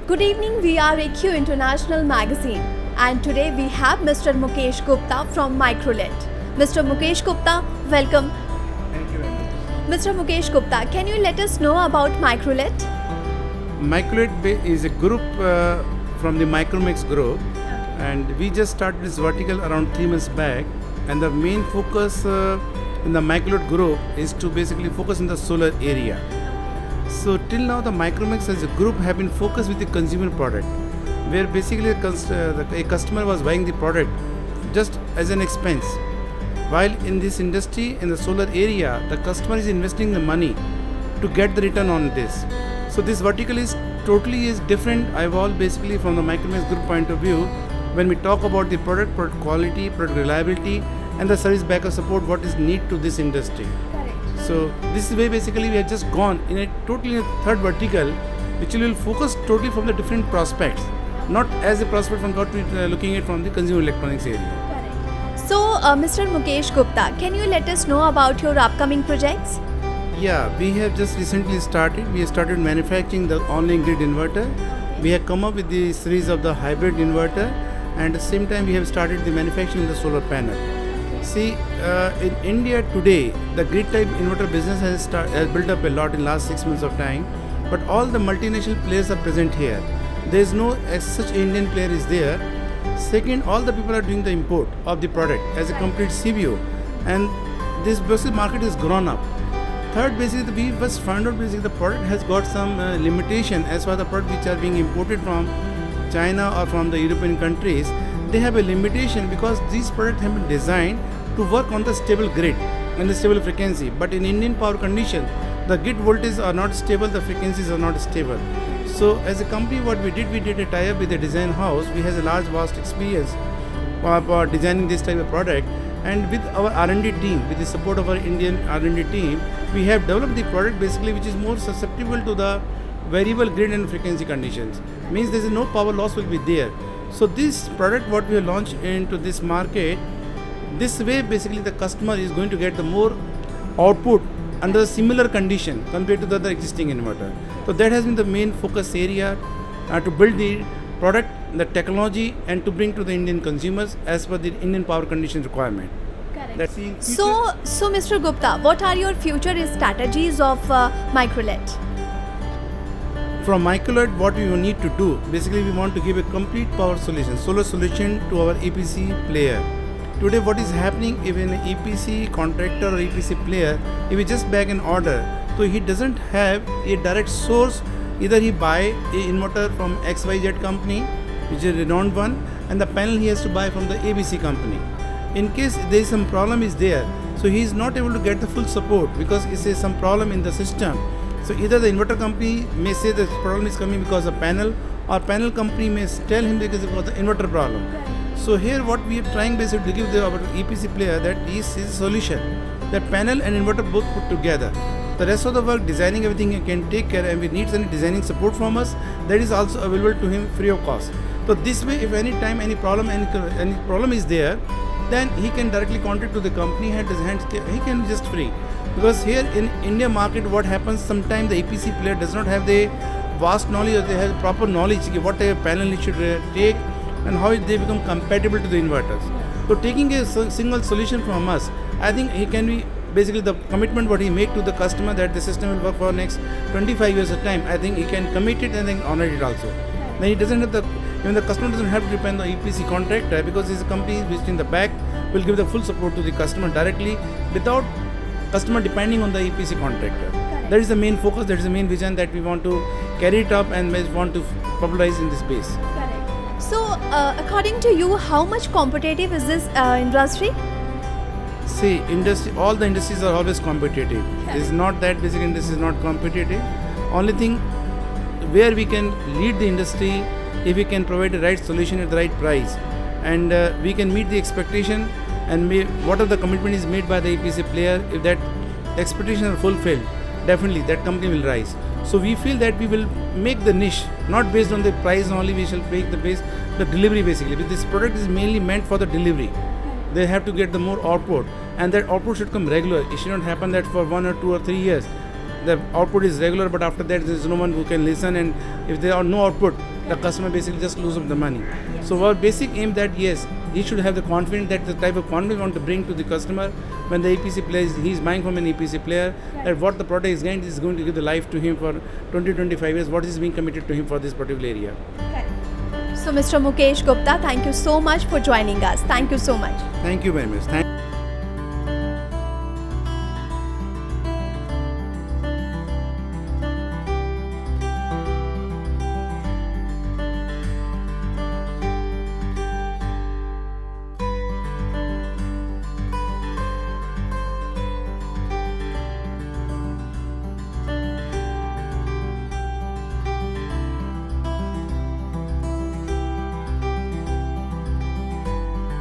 Good evening, we are AQ International Magazine and today we have Mr. Mukesh Gupta from Microlet. Mr. Mukesh Gupta, welcome. Thank you very much. Mr. Mukesh Gupta, can you let us know about Microlet? Microlet is a group from the Micromix group, and we just started this vertical around 3 months back. And the main focus in the Microlet group is to basically focus in the solar area. So till now, the Micromix as a group have been focused with the consumer product, where basically a customer was buying the product just as an expense. While in this industry, in the solar area, the customer is investing the money to get the return on this. So this vertical is totally different. I evolved basically from the Micromix group point of view when we talk about the product quality, product reliability, and the service backup support, what is need to this industry. So this way basically we have just gone in a totally third vertical, which will focus totally from the different prospects, not as a prospect from what we're looking at from the consumer electronics area. So, Mr. Mukesh Gupta, can you let us know about your upcoming projects? Yeah, we have just recently started. We have started manufacturing the online grid inverter. We have come up with the series of the hybrid inverter, and at the same time we have started the manufacturing of the solar panel. See, in India today, the grid type inverter business has built up a lot in last 6 months of time, but all the multinational players are present here. There is no as such Indian player is there. Second, all the people are doing the import of the product as a complete CBO, and this basically market has grown up. Third, basically we first found out basically the product has got some limitation as far as the product which are being imported from China or from the European countries. They have a limitation because these products have been designed to work on the stable grid and the stable frequency. But in Indian power condition, the grid voltages are not stable, the frequencies are not stable. So as a company, what we did a tie-up with a design house. We has a large, vast experience for designing this type of product. And with our R&D team, with the support of our Indian R&D team, we have developed the product basically which is more susceptible to the variable grid and frequency conditions. Means there is no power loss will be there. So this product what we have launched into this market, this way basically the customer is going to get the more output under a similar condition compared to the other existing inverter. So that has been the main focus area to build the product, the technology, and to bring to the Indian consumers as per the Indian power condition requirement. Correct. So Mr. Gupta, what are your future strategies of Microlet? From Microlet, what we will need to do, basically we want to give a complete power solution, solar solution to our EPC player. Today what is happening, if an EPC contractor or EPC player, if he just bag an order, so he doesn't have a direct source. Either he buy a inverter from XYZ company, which is a renowned one, and the panel he has to buy from the ABC company. In case there is some problem is there, so he is not able to get the full support because it says some problem in the system. So either the inverter company may say the problem is coming because of panel, or panel company may tell him because it was the inverter problem. So here what we are trying basically to give our EPC player that is a solution, that panel and inverter both put together. The rest of the work, designing everything he can take care, and if he needs any designing support from us, that is also available to him free of cost. So this way, if any time any problem is there, then he can directly contact to the company and he can be just free. Because here in India market, what happens sometimes the EPC player does not have the vast knowledge, or they have proper knowledge what type of panel he should take and how they become compatible to the inverters. So taking a single solution from us, I think he can be basically the commitment what he make to the customer that the system will work for next 25 years of time. I think he can commit it and then honor it also. Then he doesn't have even the customer doesn't have to depend on the EPC contractor, because his company which in the back will give the full support to the customer directly without customer depending on the EPC contractor. Correct. That is the main focus, that is the main vision that we want to carry it up and want to popularize in this space. Correct. So, according to you, how much competitive is this industry? See, all the industries are always competitive. Correct. It's not that basic industry is not competitive. Only thing where we can lead the industry, if we can provide the right solution at the right price, and we can meet the expectation, and whatever the commitment is made by the EPC player, if that expectation are fulfilled, definitely that company will rise. So we feel that we will make the niche, not based on the price only, we shall make the delivery basically. But this product is mainly meant for the delivery. They have to get the more output, and that output should come regular. It should not happen that for 1 or 2 or 3 years the output is regular, but after that there is no one who can listen, and if there are no output, the customer basically just lose up the money. So our basic aim that yes, he should have the confidence, that the type of confidence we want to bring to the customer when the EPC player he is buying from an EPC player, that what the product is going to give the life to him for 20-25 years, what is being committed to him for this particular area. So Mr. Mukesh Gupta, thank you so much for joining us. Thank you so much. Thank you very much.